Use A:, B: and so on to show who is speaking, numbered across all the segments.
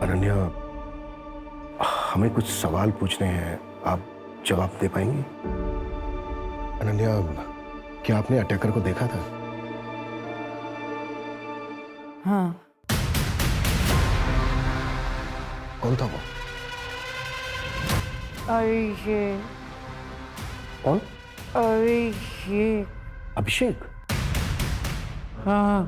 A: अनन्या, हमें कुछ सवाल पूछने हैं, आप जवाब दे पाएंगी? अनन्या, क्या आपने अटैकर को देखा था?
B: हाँ।
A: कौन था वो?
B: अभिषेक।
A: कौन?
B: अभिषेक।
A: अभिषेक?
B: हाँ।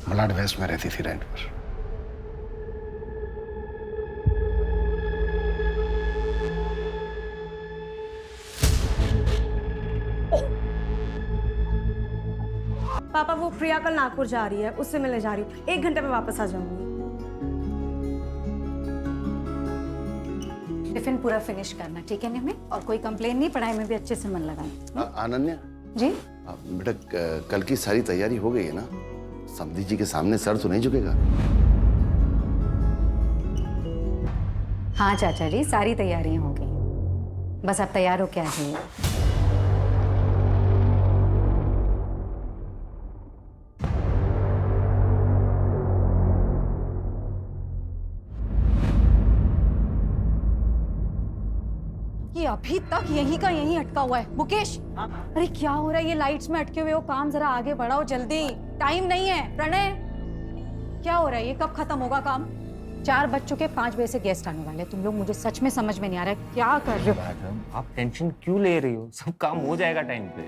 A: मलाड वेस्ट में रहती थी रेंट पर।
C: पापा, वो प्रिया कल नागपुर जा रही है, उससे मिलने जा रही हूँ। 1 घंटे में वापस आ जाऊंगी।
D: टिफिन पूरा फिनिश करना, ठीक है निम्मी? और कोई कंप्लेन नहीं, पढ़ाई में भी अच्छे से मन लगाना।
E: अनन्या
D: जी
E: बेटा, कल की सारी तैयारी हो गई है ना? समधी जी के सामने सर तो नहीं झुकेगा?
D: हाँ चाचा जी, सारी तैयारियां हो गई, बस आप तैयार हो क्या है? ये अभी तक यहीं का यहीं अटका हुआ है। मुकेश, अरे क्या हो रहा है? ये लाइट्स में अटके हुए हो, काम जरा आगे बढ़ाओ जल्दी, टाइम नहीं है। प्रणय, क्या हो रहा है? ये कब खत्म होगा काम? 4 बज चुके, 5 बजे से गेस्ट आने वाले। तुम लोग, मुझे सच में समझ में नहीं आ रहा है क्या कर रहे हो।
F: मैडम, आप टेंशन क्यों ले रही हो? सब काम हो जाएगा टाइम पे।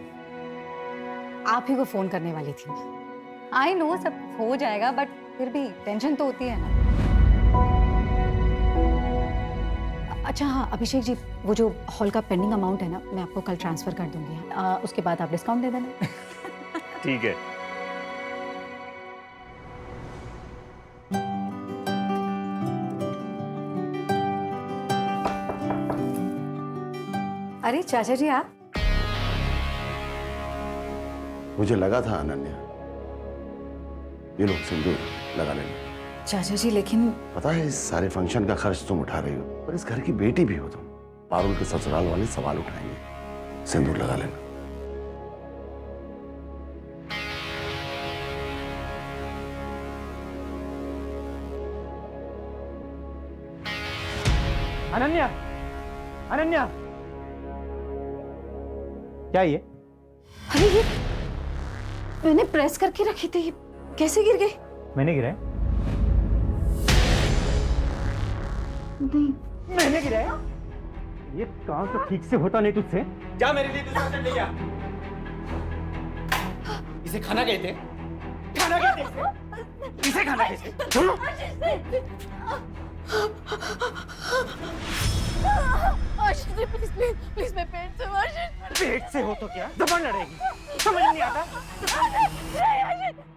D: आप ही को फोन करने वाली थी मैं। आई नो सब हो जाएगा, बट फिर भी टेंशन तो होती है ना। अच्छा हाँ अभिषेक जी, वो जो हॉल का पेंडिंग अमाउंट है ना, मैं आपको कल ट्रांसफर कर दूंगी। उसके बाद आप डिस्काउंट दे देना।
F: ठीक है।
D: अरे चाचा जी आप?
E: मुझे लगा था अनन्या, ये लोग सिंदूर लगा लेंगे।
D: चाचा जी लेकिन
E: पता है, इस सारे फंक्शन का खर्च तुम उठा रही हो, पर इस घर की बेटी भी हो तुम। पारुल के ससुराल वाले सवाल उठाएंगे। सिंदूर लगा लेना।
F: अनन्या, अनन्या, क्या ये?
D: अरे ये मैंने प्रेस करके रखी थी, ये कैसे गिर गए?
F: मैंने गिराया?
D: नहीं।
F: मैंने गिराया? ये काम तो ठीक से होता नहीं तुझसे। जा मेरे लिए दूसरा सेट ले आ। इसे खाना कहते? खाना कहते इसे? इसे खाना कहते? चलो।
C: Ashish ji, please please please, मैं पेट से हूँ। आशीष,
F: पेट से हो तो क्या? जबान लड़ेगी? समझ नहीं आता?
C: आशीष।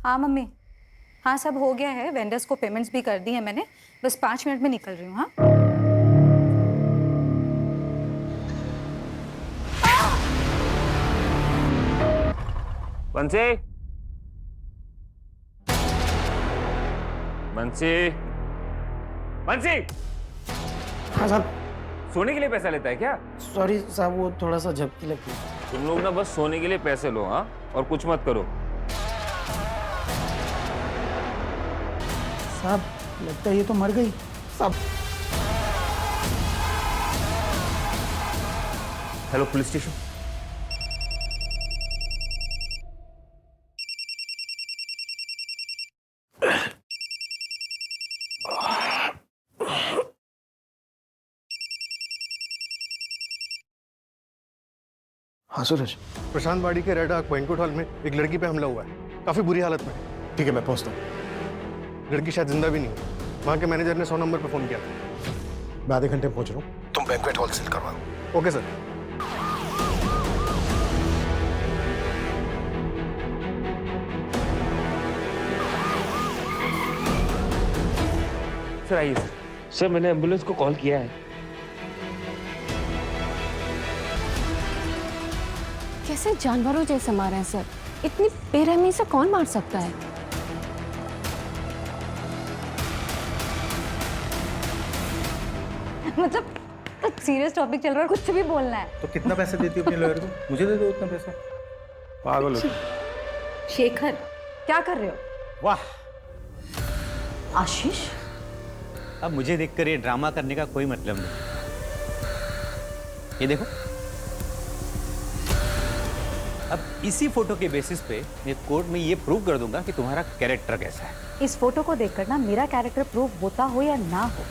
D: हाँ मम्मी, हाँ सब हो गया है, वेंडर्स को पेमेंट्स भी कर दी है मैंने, बस 5 मिनट में निकल रही हूँ। हाँ
F: बंसी, बंसी, बंसी।
A: हाँ साहब।
G: सोने के लिए पैसा लेता है क्या?
H: सॉरी साहब, वो थोड़ा सा झपकी लगी।
G: तुम लोग ना बस सोने के लिए पैसे लो, हाँ, और कुछ मत करो।
H: साहब लगता है ये तो मर गई। साहब
G: हेलो पुलिस स्टेशन।
A: हाँ सूरज,
I: प्रशांत वाड़ी के रेड आर्क बैंक्वेट हॉल में एक लड़की पे हमला हुआ है, काफी बुरी हालत में।
A: ठीक है मैं पहुंचता हूँ।
I: लड़की शायद जिंदा भी नहीं है। वहाँ के मैनेजर ने 100 नंबर पे फोन किया था।
A: मैं आधे घंटे में पहुंच रहा हूँ, तुम बैंक्वेट हॉल सील करवाओ।
I: Okay sir.
G: सर आइए सर। सर मैंने एम्बुलेंस को कॉल किया है।
J: कैसे जानवरों जैसे मारे हैं सर? इतनी बेरहमी से कौन मार सकता है?
D: मतलब तो सीरियस टॉपिक चल रहा है, कुछ भी बोलना है।
F: तो कितना पैसे देती हो अपने लॉयर को? मुझे दे दो उतना पैसा। पागल हो।
D: शेखर क्या कर रहे हो?
F: वाह,
D: आशीष
F: अब मुझे देखकर ये ड्रामा करने का कोई मतलब नहीं। ये देखो, अब इसी फोटो के बेसिस पे मैं कोर्ट में ये प्रूव कर दूंगा कि तुम्हारा कैरेक्टर कैसा है।
D: इस फोटो को देखकर ना मेरा कैरेक्टर प्रूव होता हो या ना हो,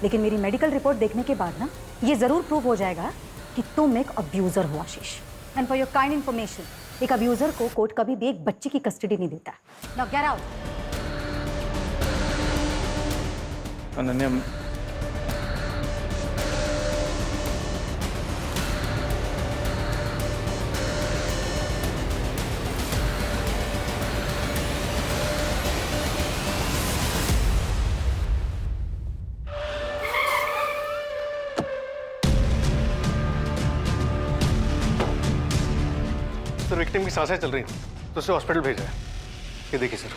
D: लेकिन मेरी मेडिकल रिपोर्ट देखने के बाद ना ये जरूर प्रूव हो जाएगा कि तुम एक अब्यूजर हो Ashish. And for your kind information, एक अब्यूजर को कोर्ट कभी भी एक बच्ची की कस्टडी नहीं देता। Now get out.
F: Ananya,
I: sir victim की सांसें चल रही थी तो उसे हॉस्पिटल भेजा है। ये देखिए सर।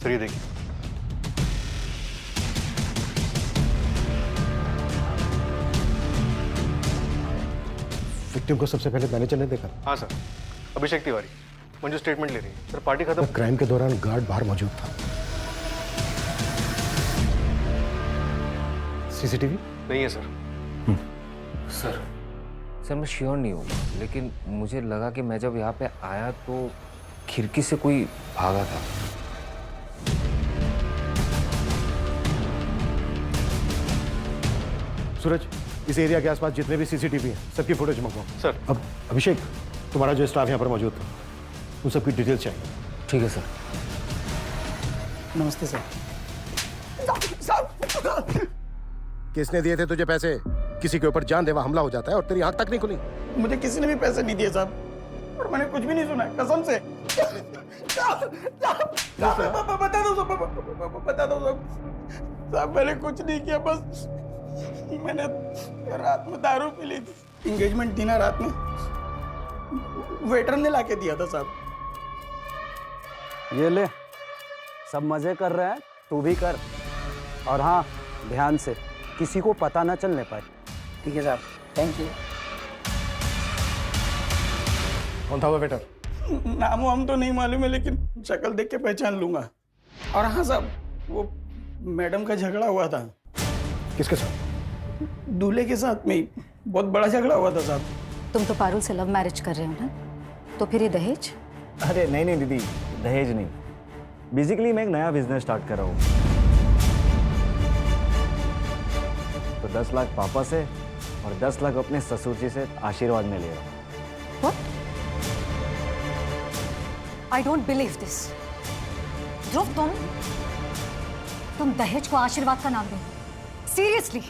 I: सर ये देखिए।
A: विक्टिम को सबसे पहले मैनेजर ने देखा।
I: हाँ सर, अभिषेक तिवारी। मंजू स्टेटमेंट ले रही है। सर पार्टी खत्म।
A: क्राइम के दौरान गार्ड बाहर मौजूद था। सीसीटीवी
I: नहीं है सर।
G: सर मैं श्योर नहीं हूँ, लेकिन मुझे लगा कि मैं जब यहाँ पे आया तो खिड़की से कोई भागा था।
A: सूरज, इस एरिया के आसपास जितने भी सीसीटीवी हैं सबकी फोटोज मंगवाओ।
I: सर।
A: अब अभिषेक, तुम्हारा जो स्टाफ यहाँ पर मौजूद था उन सबकी डिटेल्स चाहिए।
G: ठीक है सर।
H: नमस्ते सर।
A: किसने दिए थे तुझे पैसे? किसी के ऊपर जानलेवा हमला हो जाता है और तेरी आंख तक नहीं खुली।
H: मुझे किसी ने भी पैसे नहीं दिए साहब, और मैंने कुछ भी नहीं सुना कसम से। बता दो साहब, मैंने कुछ नहीं किया, बस मैंने रात में दारू पी ली थी। एंगेजमेंट थी ना रात में, वेटर ने लाके दिया था साहब।
K: ये ले, सब मजे कर रहे हैं, तू भी कर। और हाँ, ध्यान से, किसी को पता ना चलने पाए।
H: ठीक है साहब, थैंक यू।
A: कौन था वो वेटर?
H: नाम वाम तो नहीं मालूम है, लेकिन शक्ल देख के पहचान लूंगा। और हाँ साहब, वो मैडम का झगड़ा हुआ था।
A: किसके साथ?
H: दूल्हे के साथ में ही बहुत बड़ा झगड़ा हुआ था साहब।
D: तुम तो पारुल से लव मैरिज कर रहे हो ना, तो फिर ये दहेज?
K: अरे नहीं नहीं दीदी, दहेज नहीं। बेसिकली मैं एक नया बिजनेस स्टार्ट कर रहा हूँ, तो 10 लाख पापा से और 10 लाख अपने ससुर जी से आशीर्वाद में ले रहा हूँ।
D: What? I don't believe this. ध्रुव, तुम दहेज को आशीर्वाद का नाम दो? सीरियसली?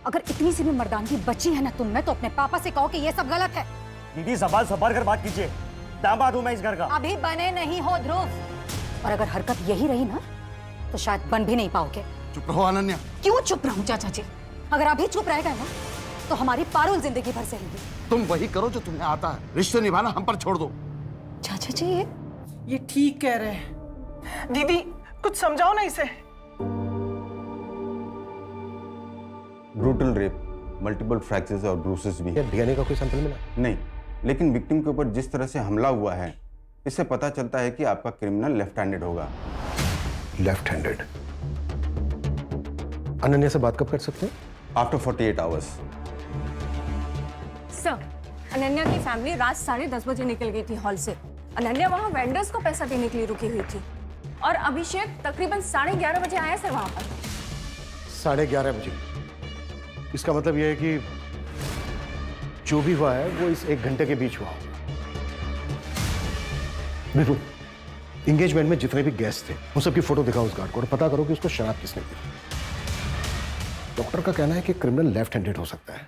D: अगर इतनी सी भी मर्दानगी बची है ना तुम में, तो अपने पापा से कहो कि ये सब गलत है।
K: दीदी ज़बान संभाल कर बात कीजिए, दामाद हूं मैं इस घर का।
D: अभी बने नहीं हो ध्रुव, और अगर हरकत यही रही ना तो शायद बन भी नहीं पाओगे।
E: चुप रहो अनन्या।
D: क्यों चुप रहूं चाचा जी? अगर अभी चुप रह गए ना तो हमारी पारुल जिंदगी भर सहेगी।
E: तुम वही करो जो तुम्हें आता है, रिश्ते निभाना हम पर छोड़ दो।
D: चाचा जी
H: ये ठीक कह रहे हैं। दीदी कुछ समझाओ ना इसे।
L: ब्रूटल रेप, मल्टीपल फ्रैक्चर्स और ब्रूसेस भी है।
A: डीएनए का कोई सैंपल मिला?
L: नहीं, लेकिन विक्टिम के ऊपर जिस तरह से हमला हुआ है, इससे पता चलता है कि आपका क्रिमिनल लेफ्ट हैंडेड होगा।
A: Left handed. अनन्या से बात कब कर सकते हैं?
L: After 48 hours.
D: सर, अनन्या की फैमिली रात 10:30 बजे निकल गई थी हॉल से। अनन्या वहाँ वेंडर्स को पैसा देने के लिए रुकी हुई थी और अभिषेक तकरीबन 11:30 बजे आया सर वहाँ पर।
A: 11:30 बजे? इसका मतलब यह है कि जो भी हुआ है वो इस 1 घंटे के बीच हुआ होगा। बिल्कुल, एंगेजमेंट में जितने भी गेस्ट थे उन सबकी फोटो दिखाओ उस गार्ड को और पता करो कि उसको शराब किसने दी। डॉक्टर का कहना है कि क्रिमिनल लेफ्ट हैंडेड हो सकता है।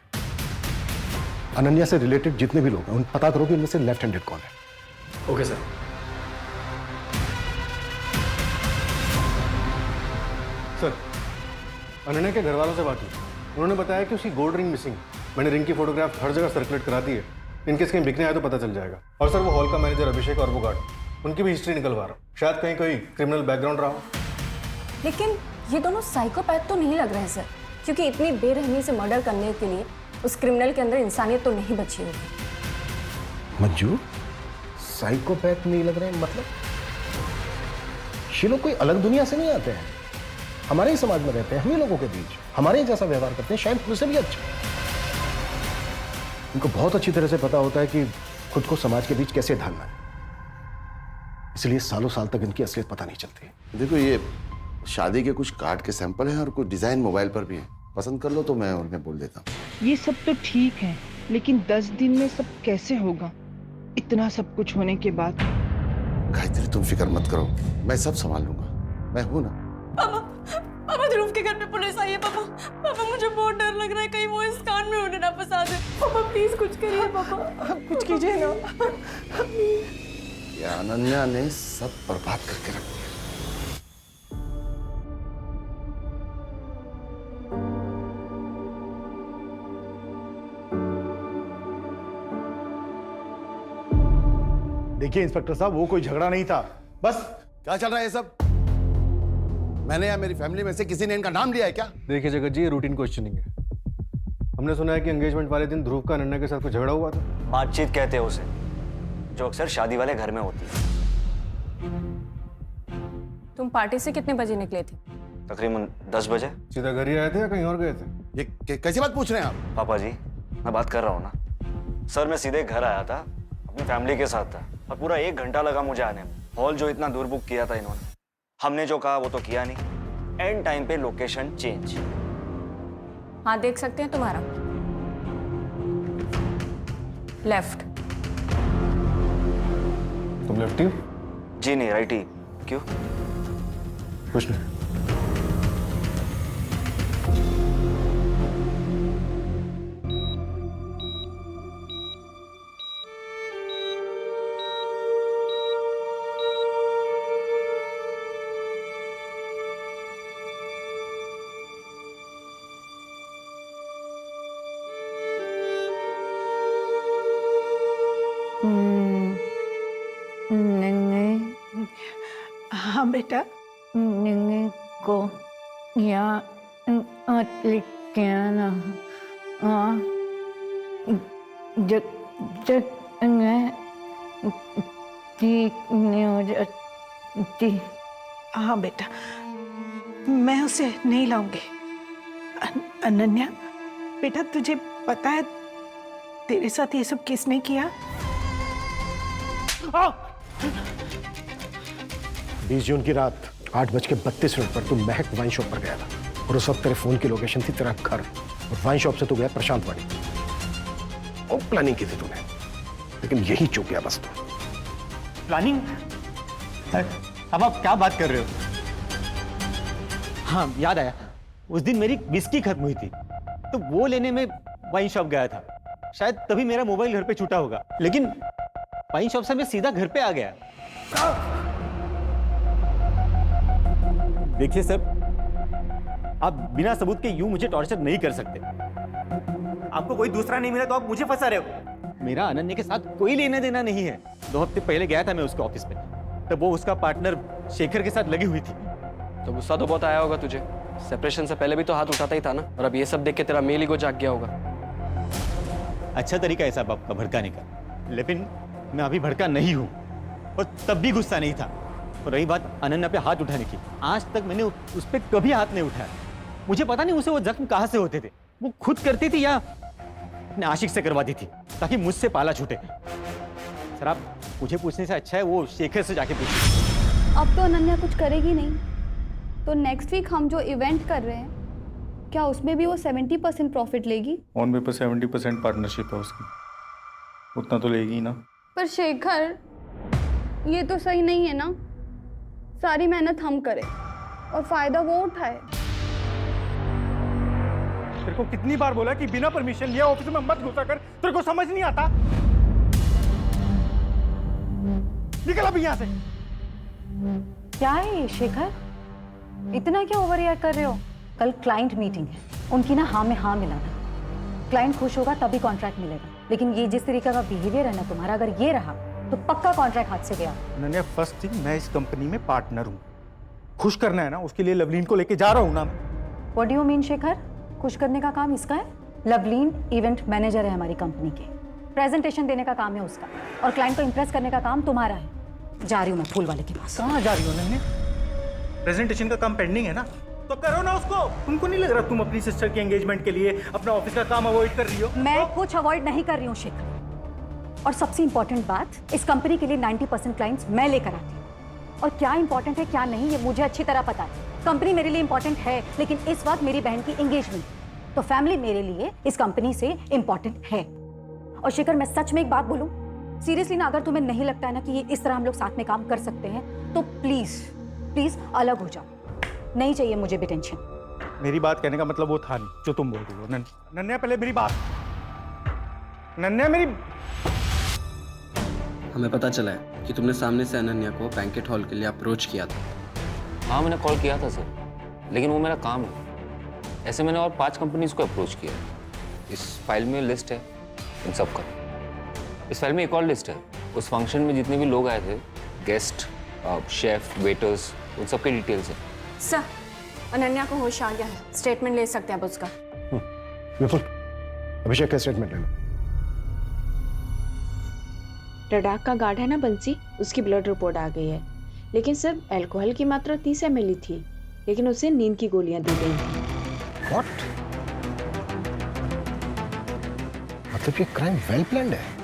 A: अनन्या से रिलेटेड जितने भी लोग हैं उन पता करो कि इनमें से लेफ्ट हैंडेड कौन है।
I: Okay sir. सर, अनन्या के घर वालों से बात हुई, उन्होंने बताया कि उसकी गोल्ड रिंग मिसिंग। मैंने रिंग की फोटोग्राफ हर जगह सर्कुलेट करा दी है, इनकेस कहीं बिकने आए तो पता चल जाएगा। और सर, वो हॉल का मैनेजर अभिषेक और वो गार्ड, उनकी भी हिस्ट्री निकलवा रहा हूँ, शायद कहीं कोई क्रिमिनल बैकग्राउंड रहा हो।
D: लेकिन ये दोनों साइकोपैथ तो नहीं लग रहे हैं सर, क्योंकि इतनी बेरहमी से मर्डर करने के लिए उस क्रिमिनल के अंदर इंसानियत तो नहीं बची होगी।
A: मंजू, साइकोपैथ नहीं लग रहे हैं मतलब? ये लोग कोई अलग दुनिया से नहीं आते हैं, हमारे ही समाज में रहते हैं, हम ही लोगों के बीच हमारे ही जैसा व्यवहार करते हैं, शायद मुझसे भी अच्छा। उनको बहुत अच्छी तरह से पता होता है कि खुद को समाज के बीच कैसे ढालना है, इसलिए सालों साल तक इनकी असलियत पता नहीं चलती।
E: देखो, ये शादी के कुछ कार्ड के सैंपल हैं और कुछ डिजाइन मोबाइल पर भी हैं। पसंद कर लो तो मैं उन्हें बोल देता हूँ।
B: ये सब तो ठीक है, लेकिन 10 दिन में सब कैसे होगा, इतना सब कुछ होने के बाद?
E: गायत्री, तुम फिक्र मत करो, मैं सब संभाल लूंगा, मैं हूं ना।
C: पापा, पापा ध्रुव के घर पे पुलिस आई है। पापा, पापा मुझे बहुत डर लग रहा है, कहीं वो इस कांड में उन्हें ना फंसा दे। पापा प्लीज कुछ करिए। पापा कुछ कीजिए ना।
E: या अनन्या ने सब बर्बाद करके रख दिया।
A: देखिए इंस्पेक्टर साहब, वो कोई झगड़ा नहीं था, बस।
E: क्या चल रहा है ये सब? मैंने या मेरी फैमिली में से किसी ने इनका नाम लिया है क्या?
I: देखिए जगत जी, ये रूटीन क्वेश्चनिंग है। हमने सुना है कि एंगेजमेंट वाले दिन ध्रुव का अनन्या के साथ कुछ झगड़ा हुआ था।
K: बातचीत कहते हैं उसे, जो अक्सर शादी वाले घर में होती है।
D: तुम पार्टी से कितने बजे निकले थे?
K: तकरीबन 10 बजे।
I: सीधा घर ही आए थे या कहीं और गए थे?
E: ये कैसी बात पूछ रहे हैं आप?
K: पापा जी, मैं बात कर रहा हूँ ना सर। मैं सीधे घर आया था, अपनी फैमिली के साथ था, और पूरा 1 घंटा लगा मुझे आने में। हॉल जो इतना दूर बुक किया था इन्होंने, हमने जो कहा वो तो किया नहीं। एंड टाइम पे लोकेशन चेंज।
D: हाँ, देख सकते हैं तुम्हारा लेफ्ट।
I: तुम लेफ्टी हो?
K: जी नहीं, राइटी। क्यों?
I: कुछ नहीं।
B: हाँ बेटा, निंगे को यहाँ लिख ना। हाँ, जब जब मैं ठीक नहीं हो जाती। हाँ बेटा, मैं उसे नहीं लाऊंगी। अनन्या बेटा, तुझे पता है तेरे साथ ये सब किसने किया?
A: 20 जून की रात 8:32 पर तू महक वाइन शॉप पर गया था, और उस वक्त तेरे फोन की लोकेशन थी तेरा घर, और वाइन शॉप से तू गया प्रशांत वाड़ी। और प्लानिंग की थी तूने, लेकिन यही चूक गया बस तू।
F: प्लानिंग? अब आप क्या बात कर रहे हो? हाँ, याद आया, उस दिन मेरी विस्की खत्म हुई थी, तो वो लेने में वाइन शॉप गया था। शायद तभी मेरा मोबाइल घर पे छूटा होगा, लेकिन वाइन शॉप से मैं सीधा घर पे आ गया। देखिए सर, आप बिना सबूत के यूं मुझे टॉर्चर नहीं कर सकते। आपको कोई दूसरा नहीं मिला तो आप मुझे फंसा रहे हो। मेरा अनन्या के साथ कोई लेना देना नहीं है। 2 हफ्ते पहले गया था मैं उसके ऑफिस में, तब वो उसका पार्टनर शेखर के साथ लगी हुई थी।
M: तो गुस्सा तो बहुत आया होगा तुझे। सेपरेशन से पहले भी तो हाथ उठाता ही था ना, और अब ये सब देख के तेरा मेल ईगो जाग गया होगा।
F: अच्छा तरीका है साहब आपका भड़काने का, लेकिन मैं अभी भड़का नहीं हूँ और तब भी गुस्सा नहीं था। और रही बात अनन्या पे हाथ उठाने की, आज तक मैंने उस पर कभी हाथ नहीं उठाया। मुझे पता नहीं उसे वो जख्म कहाँ से होते थे, वो खुद करती थी या अपने आशिक से करवाती थी ताकि मुझसे पाला छूटे। सर आप मुझे पूछने से अच्छा है वो शेखर से जाके पूछिए।
J: अब तो अनन्या कुछ करेगी नहीं, तो नेक्स्ट वीक हम जो इवेंट कर रहे हैं क्या उसमें भी वो 70% प्रॉफिट लेगी?
N: ऑन पेपर 70% पार्टनरशिप है उसकी, उतना तो लेगी ही ना।
J: पर शेखर ये तो सही नहीं है ना, सारी मेहनत हम करें और फायदा वो उठाए।
H: तेरे को कितनी बार बोला कि बिना परमिशन लिए ऑफिस में मत घुसा कर, तेरे को समझ नहीं आता? निकल अभी यहाँ से।
D: क्या है ये शेखर, इतना क्या ओवर रिएक्ट कर रहे हो? कल क्लाइंट मीटिंग है, उनकी ना हाँ में हाँ मिलाना। क्लाइंट खुश होगा तभी कॉन्ट्रैक्ट मिलेगा, लेकिन ये जिस तरीके का बिहेवियर है ना तुम्हारा, अगर ये रहा तो पक्का कॉन्ट्रैक्ट हाथ से गया।
H: अनन्या, फर्स्ट थिंग मैं इस कंपनी में पार्टनर हूँ, खुश करना है ना, उसके लिए लवलीन को लेके जा रहा हूँ ना।
D: What do you mean Shekhar? खुश करने का काम इसका है? लवलीन इवेंट मैनेजर है हमारी कंपनी के, प्रेजेंटेशन देने का काम है उसका, और क्लाइंट को इंप्रेस करने का काम तुम्हारा है। जा रही हूँ मैं फूल वाले के पास।
H: कहाँ जा रही हो नन्हे? प्रेजेंटेशन का काम पेंडिंग है ना, तो करो ना उसको। तुमको नहीं लग रहा तुम अपनी सिस्टर के एंगेजमेंट के लिए अपना ऑफिस का काम अवॉइड कर रही हो?
D: मैं कुछ अवॉइड नहीं कर रही हूँ शेखर, और सबसे इंपॉर्टेंट बात, इस कंपनी के लिए 90% क्लाइंट्स मैं लेकर आती हूँ, और क्या इंपॉर्टेंट है क्या नहीं ये मुझे अच्छी तरह पता है। कंपनी मेरे लिए इंपॉर्टेंट है, लेकिन इस वक्त मेरी बहन की एंगेजमेंट, तो फैमिली मेरे लिए इस कंपनी से इंपॉर्टेंट है। और शेखर मैं सच में एक बात बोलूं, सीरियसली ना, अगर तुम्हें नहीं लगता है ना कि ये इस तरह हम लोग साथ में काम कर सकते हैं, तो प्लीज प्लीज अलग हो जाओ। नहीं चाहिए मुझे भी टेंशन।
H: मेरी बात कहने का मतलब वो था नहीं जो तुम बोल रही हो। नन्या पहले मेरी बात, नन्या मेरी।
M: हमें पता चला है कि तुमने सामने से अनन्या को बैंकेट हॉल के लिए अप्रोच किया था।
G: हाँ मैंने कॉल किया था सर, लेकिन वो मेरा काम है। ऐसे मैंने और 5 कंपनीज को अप्रोच किया है। इस फाइल में लिस्ट है इन सब का। इस फाइल में एक और लिस्ट है, उस फंक्शन में जितने भी लोग आए थे, गेस्ट, शेफ, वेटर्स, उन सब के डिटेल्स है।
J: सर अनन्या को होश आ गया है, स्टेटमेंट ले सकते हैं अब उसका।
A: विपुल, अभिषेक का स्टेटमेंट ले लो।
O: लद्दाख का गार्ड है ना बंसी, उसकी ब्लड रिपोर्ट आ गई है, लेकिन सर अल्कोहल की मात्रा 30 ml थी, लेकिन उसे नींद की गोलियां दी गई थी।
A: What? मतलब ये क्राइम वेल प्लान्ड है।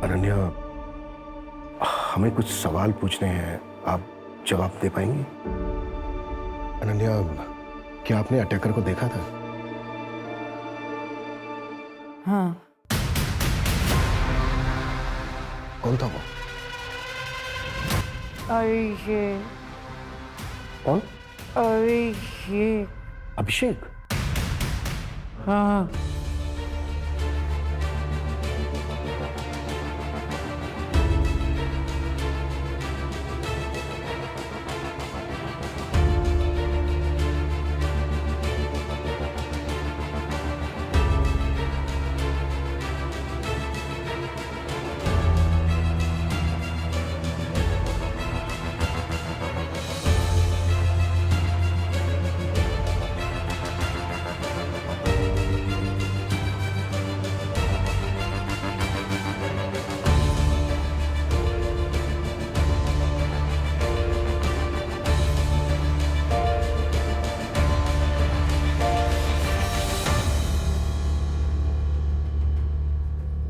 A: अनन्या, हमें कुछ सवाल पूछने हैं, आप जवाब दे पाएंगी? अनन्या, क्या आपने अटैकर को देखा था?
B: हाँ।
A: कौन था वो?
B: अभिषेक।
A: कौन?
B: अभिषेक।
A: अभिषेक?
B: हाँ।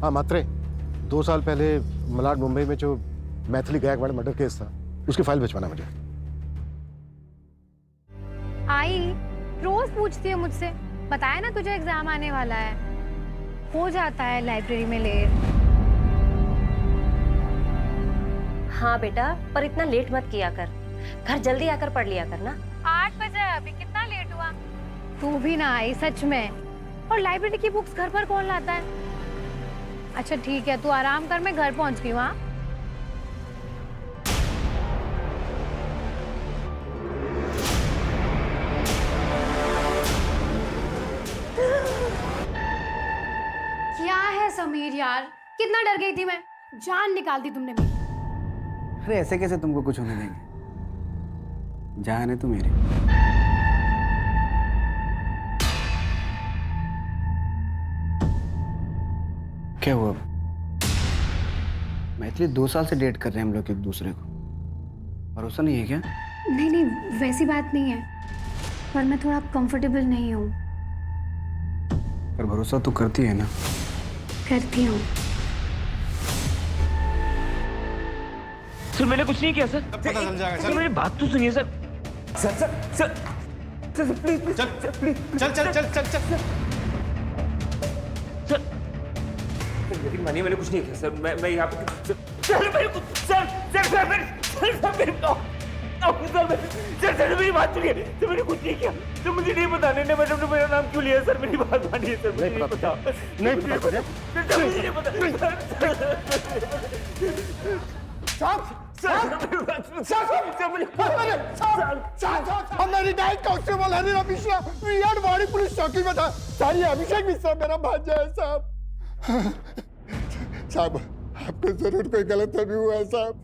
A: हाँ मात्रे, 2 साल पहले मलाड मुंबई में जो मैथिली गायकवाड़ मर्डर केस था, उसकी फाइल भिजवाना मुझे।
P: आई रोज पूछती है मुझसे, बताया ना तुझे एग्जाम आने वाला है, हो जाता है लाइब्रेरी में लेट।
Q: हाँ बेटा, पर इतना लेट मत किया कर, घर जल्दी आकर पढ़ लिया कर ना।
P: 8 बजे अभी कितना लेट हुआ? तू भी ना आई सच में, और लाइब्रेरी की बुक्स घर पर कौन लाता है? अच्छा ठीक है, तू आराम कर, मैं घर पहुंच गई हूँ। हाँ
J: क्या है समीर यार,
P: कितना डर गई थी मैं, जान निकाल दी तुमने मेरी।
H: अरे ऐसे कैसे तुमको कुछ होने देंगे, जान है तू मेरी। क्या हुआ? मैथिली 2 साल से डेट कर रहे हैं हम लोग एक दूसरे को, भरोसा नहीं है क्या?
P: नहीं नहीं, वैसी बात नहीं है, पर मैं थोड़ा कंफर्टेबल नहीं हूँ।
H: पर भरोसा तो करती है ना?
P: करती हूँ।
G: सर मैंने कुछ नहीं किया सर।
I: पता चल जाएगा।
G: सर मेरी बात तो सुनिए sir. Sir sir sir sir please
I: चल
G: प्लीज
I: चल चल चल चल चल
G: सर लेकिन मानिए मैंने कुछ नहीं किया सर। मैं यहाँ पे सर मेरे को सर सर सर मेरे सर सर मेरे सर मेरी बात सुनिए सर। मैंने कुछ नहीं किया तो मुझे नहीं पता। नहीं मैडम ने मेरा नाम क्यों लिया सर? मेरी बात मानिए सर। मुझे नहीं पता। नहीं मुझे नहीं पता।
A: हमारी डाइट कांस्टेबल हनीरा मिश्रा विराट वाड़ी पुलिस चौकी में था। सारी अभिषेक मिश्रा मेरा भांजा है साहब। साहब आपको जरूर कोई गलतफहमी हुआ है साहब।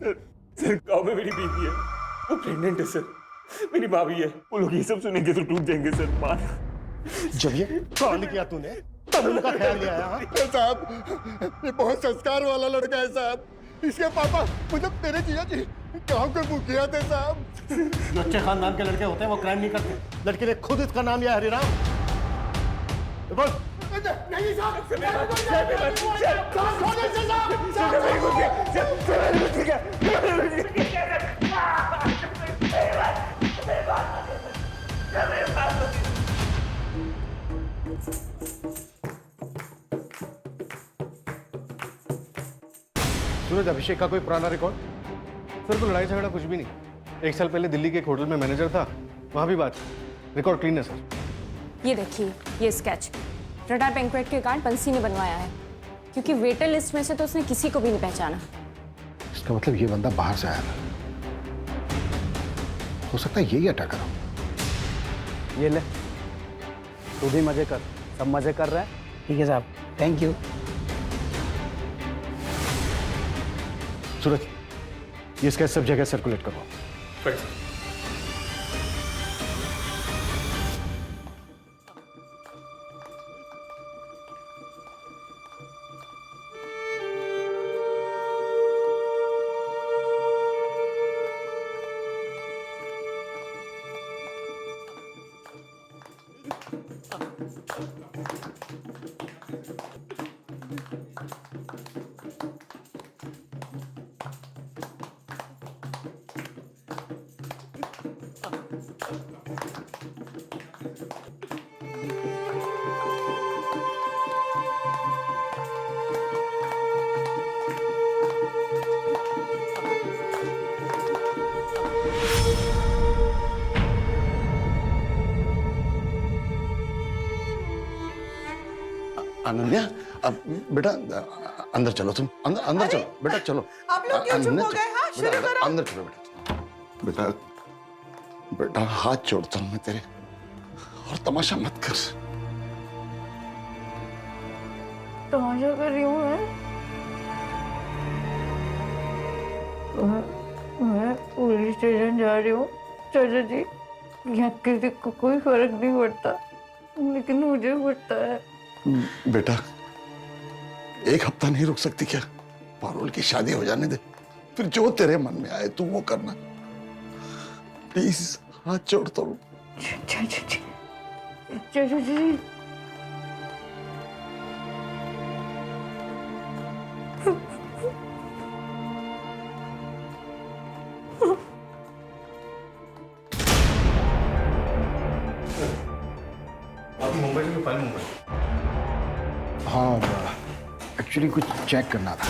G: सर गाँव में मेरी बीवी है, वो प्रेग्नेंट है सर। मेरी भाभी है, वो लोग ये सब सुनेंगे तो टूट जाएंगे सर। मान
A: जब ये कांड किया तूने तब उनका ख्याल नहीं आया? साहब ये बहुत संस्कार वाला लड़का है साहब। इसके पापा मतलब मेरे जिया जी गाँव के मुखिया थे साहब। जो अच्छे खानदान के लड़के होते हैं वो क्राइम नहीं करते। लड़के ने खुद इसका नाम लिया हरिराम। बोल नहीं सूरज, अभिषेक का कोई पुराना रिकॉर्ड?
I: सर को लड़ाई झगड़ा कुछ भी नहीं। 1 साल पहले दिल्ली के एक होटल में मैनेजर था, वहां भी बात। रिकॉर्ड क्लीन है सर।
D: ये देखिए, ये स्केच रडार बैंक्वेट के कार्ड बंसी ने बनवाया है, क्योंकि वेटर लिस्ट में से तो उसने किसी को भी नहीं पहचाना।
A: इसका मतलब ये बंदा बाहर से आया था। हो सकता है यही अटैक करो।
H: ये ले, तू भी मजे कर, सब मजे कर रहे हैं। ठीक है साहब, थैंक यू।
A: सूरज, ये स्केच सब जगह सर्कुलेट करो। अनन्या, अब बेटा अंदर चलो। तुम अंदर अंदर चलो बेटा, चलो।
B: आप लोग क्यों चुप हो गए? हाँ, शुरू करो।
A: अंदर चलो बेटा। बेटा हाथ जोड़ता हूं मैं तेरे, और तमाशा मत कर।
B: तमाशा कर रही हूँ मैं पुलिस स्टेशन जा रही हूँ चाचा जी। यहाँ किसी को कोई फर्क नहीं पड़ता, लेकिन मुझे पड़ता है।
A: बेटा 1 हफ्ता नहीं रुक सकती क्या? पारुल की शादी हो जाने दे, फिर जो तेरे मन में आए तू वो करना। प्लीज हाथ जोड़ता हूँ।
B: चाचा जी, चाचा जी।
I: आप मुंबई से फाइल मुंबई?
A: हाँ, एक्चुअली कुछ चेक करना था।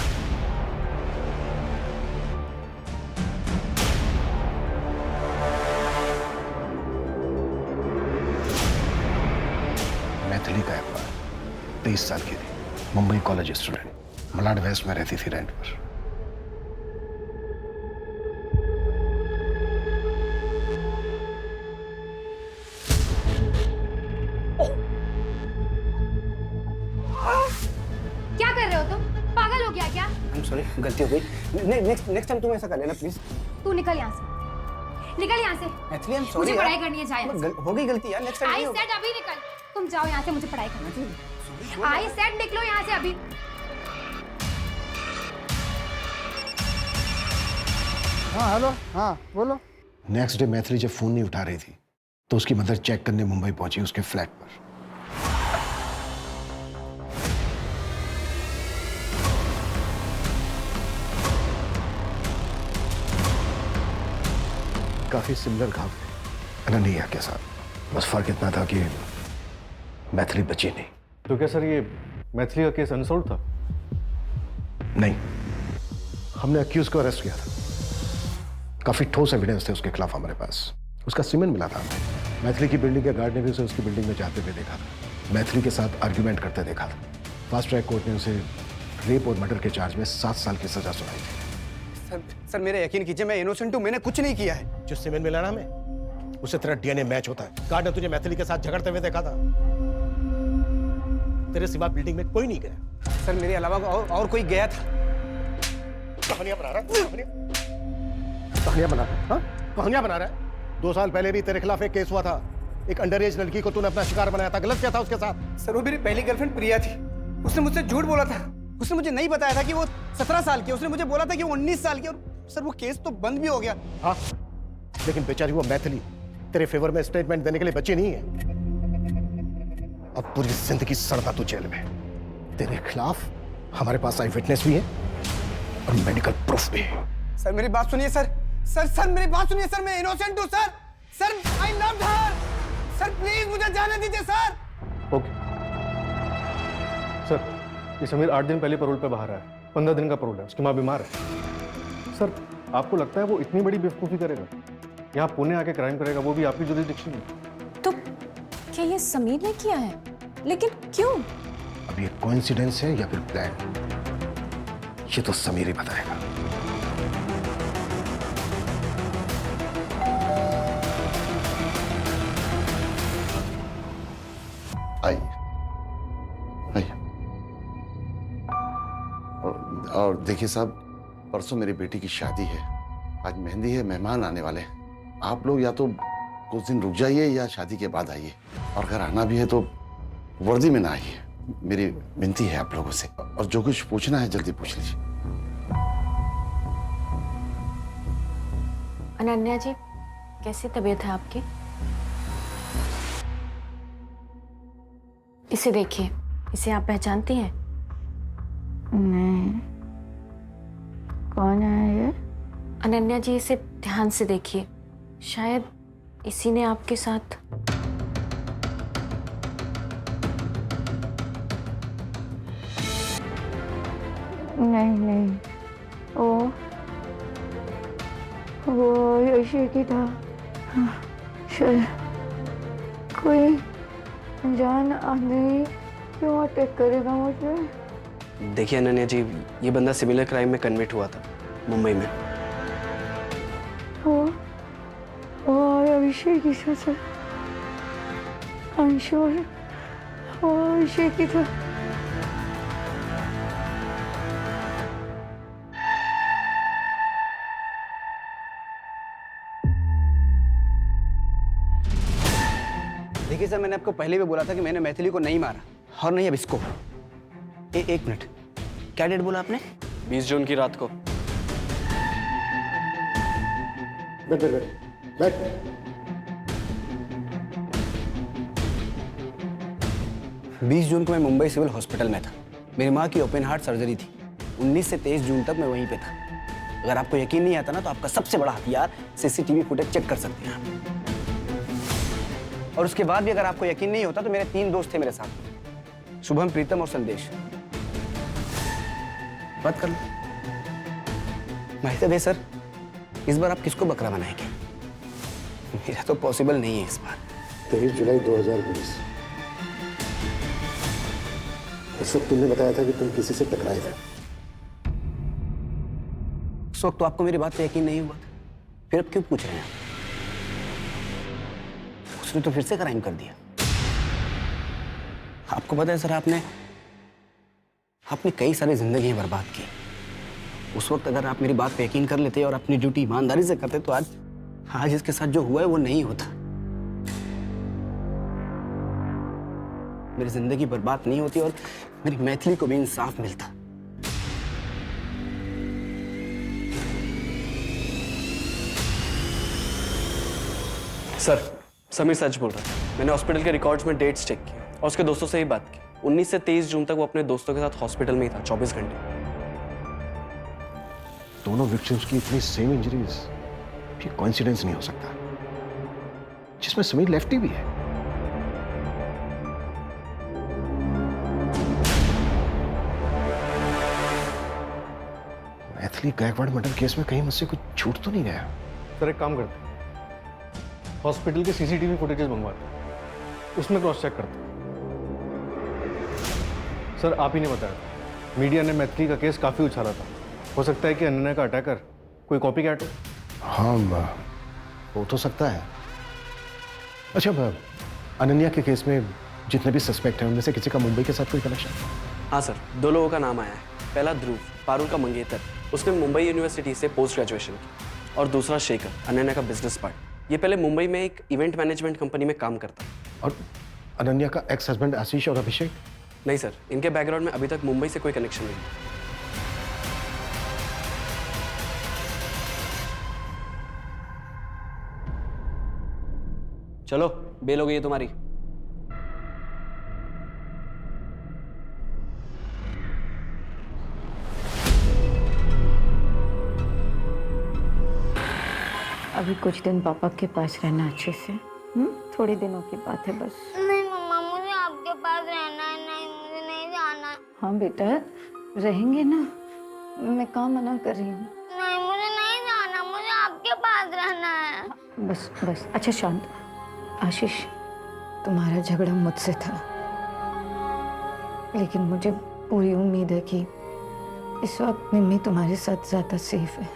A: मैथिली का एम्प्लॉय, 23 साल की थी, Mumbai college student, Malad west में रहती थी रेंट पर।
P: क्या कर रहे हो तुम? पागल हो गया
H: गलती हो गई। नेक्स्ट टाइम तुम ऐसा कर लेना प्लीज।
D: तू निकल यहाँ से, निकल यहाँ से।
H: Maithili I am sorry.
D: मुझे पढ़ाई करनी है, जा यहाँ से।
H: हो गई गलती यार, नेक्स्ट टाइम
D: आई
H: नहीं होगा।
D: सेड अभी निकल, तुम जाओ यहाँ से, मुझे पढ़ाई करनी है। आई सेड निकलो यहाँ से अभी।
A: हाँ हेलो, हाँ बोलो। नेक्स्ट डे मैथिली जब फोन नहीं उठा रही थी तो उसकी मदर चेक करने मुंबई पहुंची उसके फ्लैट पर। काफी सिमिलर घाव थे अनन्या के साथ, बस फर्क इतना था कि मैथिली बची नहीं।
I: तो क्या सर ये मैथिली का केस अनसॉल्व था?
A: नहीं, हमने अक्यूज को अरेस्ट किया था। काफी ठोस एविडेंस थे उसके खिलाफ हमारे पास। उसका सीमेंट मिला था। मैथिली की बिल्डिंग के गार्ड ने भी उसे उसकी बिल्डिंग में जाते हुए देखा था, मैथिली के साथ आर्ग्यूमेंट करते देखा था। फास्ट ट्रैक कोर्ट ने उसे रेप और मर्डर के चार्ज में 7 साल की सजा सुनाई थी।
H: सर मेरा यकीन कीजिए, मैं इनोसेंट हूँ, मैंने कुछ नहीं किया है।
A: जो सीमेंट मिला ना हमें, उससे तेरा डीएनए मैच होता है। गार्ड ने तुझे मैथिली के साथ झगड़ते हुए देखा था। तेरे सिवा बिल्डिंग में कोई नहीं गया।
H: सर मेरे अलावा और कोई गया था।
A: कहानियां बना रहा है, कहानियां बना रहा है, हाँ? कहानियां बना रहा है। 2 साल पहले भी तेरे खिलाफ एक केस हुआ था। एक अंडर एज लड़की को तूने अपना शिकार बनाया था। गलत क्या था उसके साथ?
H: सर वो मेरी पहली गर्लफ्रेंड प्रिया थी। उसने मुझसे झूठ बोला था। उसने मुझे नहीं बताया था कि वो 17 साल की। उसने मुझे बोला था कि वो 19 साल की। और सर वो केस तो बंद भी हो गया।
A: हाँ, लेकिन बेचारी वो मैथिली तेरे फेवर में स्टेटमेंट देने के लिए बची नहीं है। अब पूरी जिंदगी सड़ता तू जेल में। तेरे खिलाफ हमारे पास आई विटनेस भी है और मेडिकल प्रूफ भी है।
H: सर मेरी बात सुनिए सर। सर मेरी बात सुनिए सर। मैं इनोसेंट हूँ sir. Sir I loved her. Sir please मुझे जाने दीजिए सर।
I: ओके सर, ये समीर 8 दिन पहले पैरोल पे बाहर आया। 15 दिन का पैरोल है, उसकी माँ बीमार है। सर आपको लगता है वो इतनी बड़ी बेवकूफ़ी करेगा? यहाँ पुणे आके क्राइम करेगा, वो भी आपकी जुरिसडिक्शन में?
D: तो क्या ये समीर ने किया है? लेकिन क्यों?
A: अब ये कोइंसिडेंस है या फिर प्लान, ये तो समीर ही बताएगा।
E: आइए आइए। और देखिए साहब, परसों मेरी बेटी की शादी है, आज मेहंदी है, मेहमान आने वाले हैं। आप लोग या तो कुछ दिन रुक जाइए या शादी के बाद आइए, और अगर आना भी है तो वर्दी में ना आइए। मेरी विनती है आप लोगों से, और जो कुछ पूछना है जल्दी पूछ लीजिए।
O: अनन्या जी, कैसी तबीयत है आपकी? इसे देखिए, इसे आप पहचानती हैं?
B: नहीं, कौन है ये?
O: अनन्या जी, इसे ध्यान से देखिए, शायद इसी ने आपके साथ।
B: नहीं, वो यशी की था। शायद कोई अनजान आदमी क्यों अटैक करेगा मुझे?
M: देखिए अनन्या जी, ये बंदा सिमिलर क्राइम में कन्विक्ट हुआ था मुंबई में।
B: वो अभिषेक की था। I'm sure वो अभिषेक की था।
H: देखिए सर, मैंने आपको पहले भी बोला था कि मैंने मैथिली को नहीं मारा, और नहीं अब इसको। एक मिनट, क्या डेट बोला आपने?
M: 20 जून की रात को।
A: बैठ बैठ बैठ।
H: 20 जून को मैं मुंबई सिविल हॉस्पिटल में था। मेरी माँ की ओपन हार्ट सर्जरी थी। 19 से 23 जून तक मैं वहीं पे था। अगर आपको यकीन नहीं आता ना, तो आपका सबसे बड़ा हथियार सीसीटीवी फुटेज चेक कर सकते हैं आप। और उसके बाद भी अगर आपको यकीन नहीं होता तो मेरे 3 दोस्त थे मेरे साथ, शुभम, प्रीतम और संदेश। बात कर लो। भाई सर, इस बार आप किसको बकरा बनाएंगे? मेरा तो पॉसिबल नहीं है इस बार।
A: 23 जुलाई 2020। इस वक्त तुमने बताया था कि तुम किसी से टकराए थे।
H: उस वक्त तो आपको मेरी बात पे यकीन नहीं हुआ था, फिर अब क्यों पूछ रहे हैं? उसने तो फिर से क्राइम कर दिया। आपको पता है सर, आपने कई सारी जिंदगियां बर्बाद की, उस वक्त अगर आप मेरी बात पे यकीन कर लेते और अपनी ड्यूटी ईमानदारी से करते तो आज इसके साथ जो हुआ है वो नहीं होता। मेरी जिंदगी बर्बाद नहीं होती और मेरी मैथिली को भी इंसाफ मिलता।
M: सर, समीर सच बोल रहा है। मैंने हॉस्पिटल के रिकॉर्ड्स में डेट्स चेक किए और उसके दोस्तों से ही बात की। 19 से 23 जून तक वो अपने दोस्तों के साथ हॉस्पिटल में ही था, 24 घंटे।
A: दोनों विक्टिम्स की इतनी सेम इंजरीज, ये कोइंसिडेंस नहीं हो सकता, जिसमें समीर लेफ्टी भी है। मैथिली गायकवाड़ मर्डर केस में कहीं मुझसे कुछ छूट तो नहीं गया?
I: सर एक काम करते हैं, हॉस्पिटल के सीसीटीवी फुटेजेस मंगवाते हैं, उसमें क्रॉस चेक करते हैं। सर आप ही ने बताया, मीडिया ने मैथिली का केस काफी उछाला था। हो सकता है कि अनन्या का अटैकर कोई कॉपी कैट हो।
A: हाँ, हो तो सकता है। अच्छा, अनन्या के केस में जितने भी सस्पेक्ट हैं उनमें से किसी का मुंबई के साथ कोई कनेक्शन?
M: हाँ सर, 2 लोगों का नाम आया है। पहला ध्रुव, पारुल का मंगेतर, उसने मुंबई यूनिवर्सिटी से पोस्ट ग्रेजुएशन की। और दूसरा शेखर, अनन्या का बिजनेस पार्टनर। ये पहले मुंबई में एक इवेंट मैनेजमेंट कंपनी में काम करता।
A: और अनन्या का एक्स हस्बैंड आशीष और अभिषेक?
M: नहीं सर, इनके बैकग्राउंड में अभी तक मुंबई से कोई कनेक्शन नहीं। चलो, बेल हो गई है तुम्हारी।
B: अभी कुछ दिन पापा के पास रहना अच्छे से। थोड़े दिनों की बात है बस।
C: नहीं मम्मा, मुझे आपके पास रहना है। नहीं, मुझे नहीं जाना।
B: हाँ बेटा, रहेंगे ना, मैं कहाँ मना कर रही हूँ।
C: नहीं, मुझे नहीं जाना, मुझे आपके पास रहना है।
B: बस बस, अच्छा शांत। आशीष, तुम्हारा झगड़ा मुझसे था, लेकिन मुझे पूरी उम्मीद है कि इस वक्त मिम्मी तुम्हारे साथ ज्यादा सेफ है।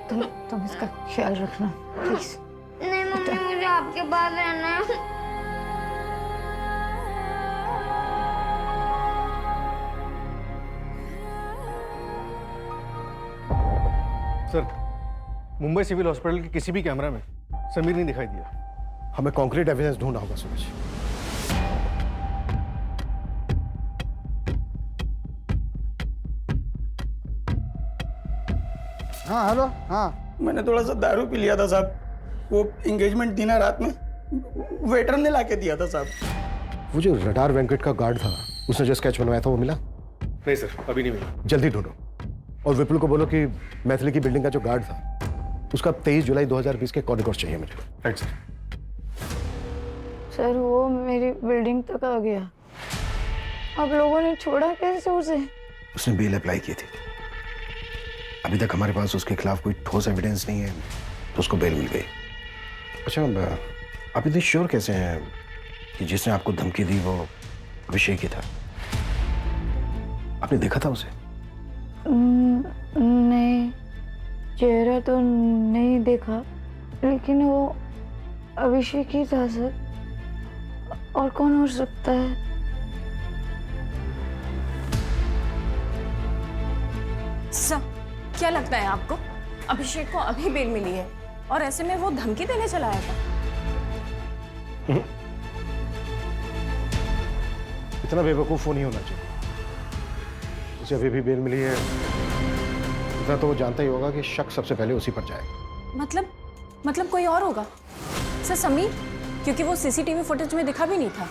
B: तुम इसका ख्याल रखना प्लीज।
C: नहीं मम्मी, मुझे आपके पास रहना है।
I: सर, मुंबई सिविल हॉस्पिटल के किसी भी कैमरा में समीर नहीं दिखाई दिया।
A: हमें कॉन्क्रीट एविडेंस ढूंढना होगा सूरज।
H: हाँ हेलो। हाँ, मैंने थोड़ा सा दारू पी लिया था साहब। वो एंगेजमेंट थी ना रात में, वेटर ने लाके दिया था साहब।
A: वो जो रडार वेंकट का गार्ड था, उसने जो स्केच बनवाया था वो मिला?
I: नहीं सर, अभी नहीं मिला।
A: जल्दी ढूंढो और विपुल को बोलो कि मैथिली की बिल्डिंग का जो गार्ड था उसका 23 जुलाई 2020 के कॉरिडोर चाहिए मुझे।
I: Right sir.
B: सर, वो मेरी बिल्डिंग तक आ गया। आप लोगों ने छोड़ा कैसे उसे?
A: उसने बेल अप्लाई की थी। अभी तक हमारे पास उसके खिलाफ कोई ठोस एविडेंस नहीं है, तो उसको बेल मिल गई। अच्छा, आप इतनी श्योर कैसे हैं कि जिसने आपको धमकी दी वो अभिषेक ही था? आपने देखा था उसे?
B: नहीं, चेहरा तो नहीं देखा, लेकिन वो अभिषेक ही था सर। और कौन हो सकता है?
D: सर, क्या लगता है आपको अभिषेक को अभी बेल मिली है और ऐसे में वो धमकी देने चला आया था?
A: इतना बेवकूफ नहीं होना चाहिए। उसे अभी भी बेल मिली है, इतना तो वो जानता ही होगा कि शक सबसे पहले उसी पर जाएगा।
D: मतलब कोई और होगा सर? समीर, क्योंकि वो सीसीटीवी फुटेज में दिखा भी नहीं था।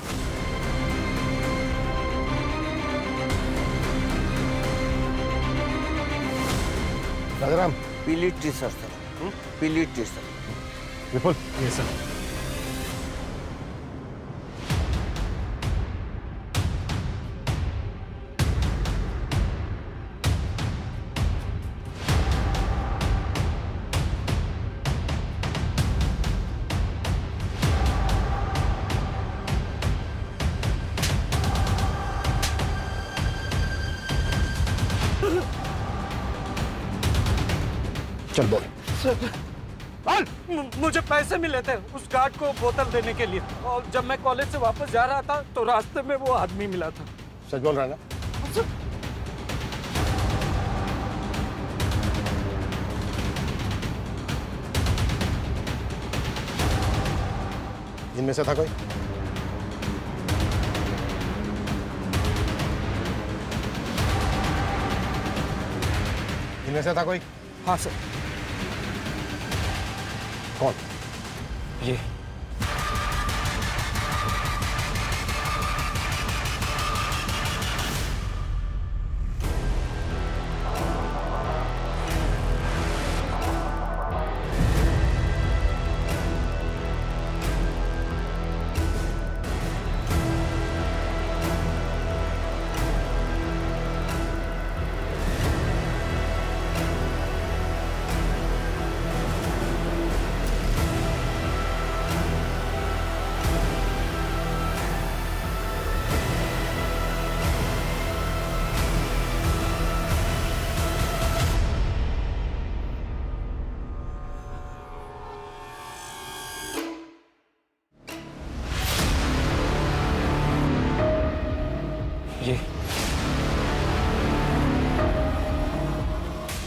A: राजाराम,
R: पीली टी शर्ट सर, पीली टी शर्ट।
A: विपुल।
I: ये सर।
A: चल बोल।
S: मुझे पैसे मिले थे उस गार्ड को बोतल देने के लिए, और जब मैं कॉलेज से वापस जा रहा था तो रास्ते में वो आदमी मिला था।
A: सच बोल रहा है ना? इनमें से था कोई? इनमें से था कोई?
M: हाँ सर।
A: कौन?
M: ये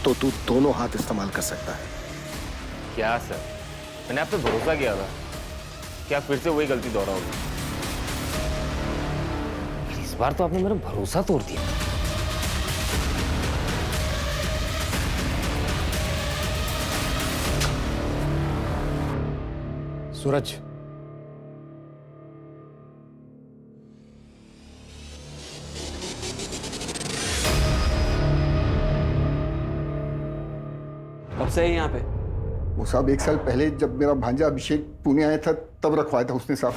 A: तो तू दोनों हाथ इस्तेमाल कर सकता है।
G: क्या सर, मैंने आप पे भरोसा किया था, क्या फिर से वही गलती दोहराओगे? इस बार तो आपने मेरा भरोसा तोड़ दिया।
A: सूरज,
M: कब से है यहाँ पे?
T: वो साहब 1 साल पहले जब मेरा भांजा अभिषेक पुणे आया था तब रखवाया था उसने साहब।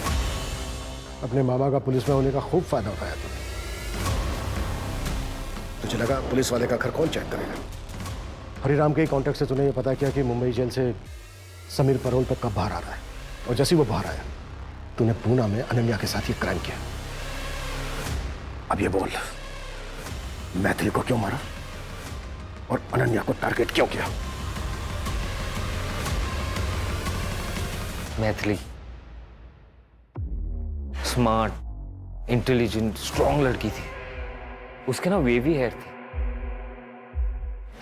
A: अपने मामा का पुलिस में होने का खूब फायदा उठाया तूने। तुझे लगा पुलिस वाले का घर कौन चेक करेगा? हरिराम के कॉन्टेक्ट से तूने ये पता किया कि मुंबई जेल से समीर परोल पर कब बाहर आ रहा है, और जैसे ही वो बाहर आया तूने पूना में अनन्या के साथ ये क्राइम किया। अब ये बोल, मैथिली को क्यों मारा और अनन्या को टारगेट क्यों किया?
G: मैथिली स्मार्ट, इंटेलिजेंट, स्ट्रॉन्ग लड़की थी। उसके ना वेवी हेयर थे।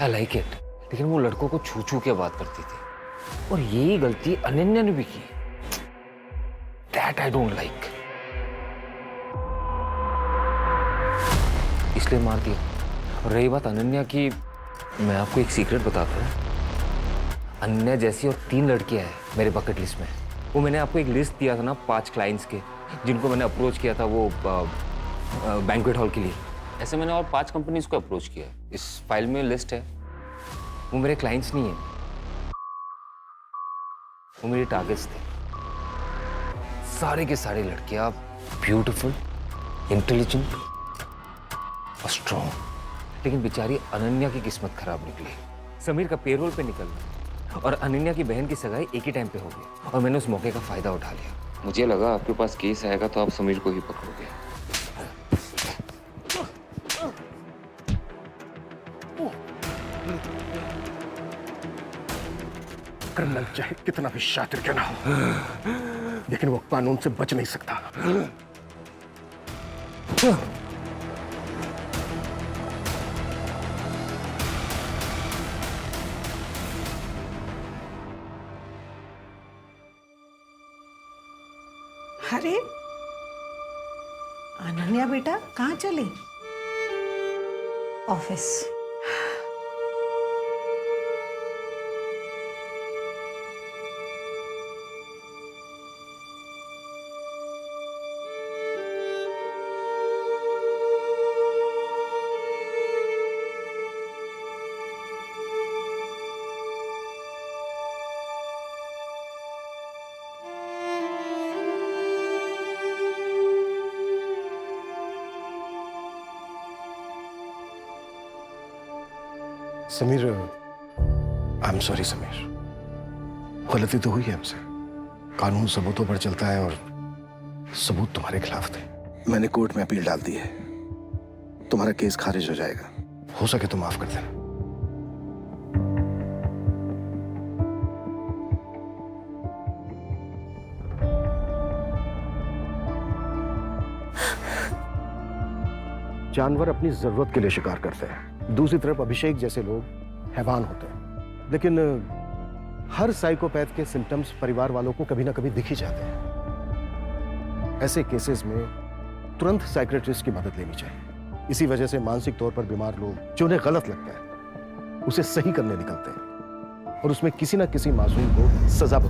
G: I like it. लेकिन वो लड़कों को छू छू के बात करती थी, और यही गलती अनन्या ने भी की। दैट आई डोंट लाइक, इसलिए मार दिया। और रही बात अनन्या की, मैं आपको एक सीक्रेट बताता हूँ। अनन्या जैसी और 3 लड़कियां हैं मेरे बकेट लिस्ट में। वो मैंने आपको एक लिस्ट दिया था ना 5 क्लाइंट्स के, जिनको मैंने अप्रोच किया था वो बैंक्वेट हॉल के लिए। ऐसे मैंने और 5 कंपनीज को अप्रोच किया। इस फाइल में लिस्ट है। वो मेरे क्लाइंट्स नहीं है, वो मेरे टारगेट्स थे। सारे के सारे लड़कियां ब्यूटीफुल, इंटेलिजेंट और स्ट्रॉन्ग। लेकिन बेचारी अनन्या की किस्मत खराब निकली। समीर का पेरोल पे निकलना और अनन्या की बहन की सगाई एक ही टाइम पे हो गई, और मैंने उस मौके का फायदा उठा लिया। मुझे लगा आपके पास केस आएगा तो आप समीर को ही पकड़ोगे।
A: क्रिमिनल चाहे कितना भी शातिर क्यों ना हो, लेकिन वो कानून से बच नहीं सकता।
B: अरे अनन्या बेटा, कहाँ चली?
D: Office.
A: Sameer, I am sorry Sameer, गलती तो हुई है हमसे। कानून सबूतों पर चलता है और सबूत तुम्हारे खिलाफ थे। मैंने कोर्ट में अपील डाल दी है, तुम्हारा केस खारिज हो जाएगा। हो सके तो माफ कर देना। जानवर अपनी जरूरत के लिए शिकार करते हैं, दूसरी तरफ अभिषेक जैसे लोग हैवान होते हैं। लेकिन हर साइकोपैथ के सिम्टम्स परिवार वालों को कभी ना कभी दिख ही जाते हैं। ऐसे केसेस में तुरंत साइकियाट्रिस्ट की मदद लेनी चाहिए। इसी वजह से मानसिक तौर पर बीमार लोग जो उन्हें गलत लगता है उसे सही करने निकलते हैं और उसमें किसी ना किसी मासूम को सजा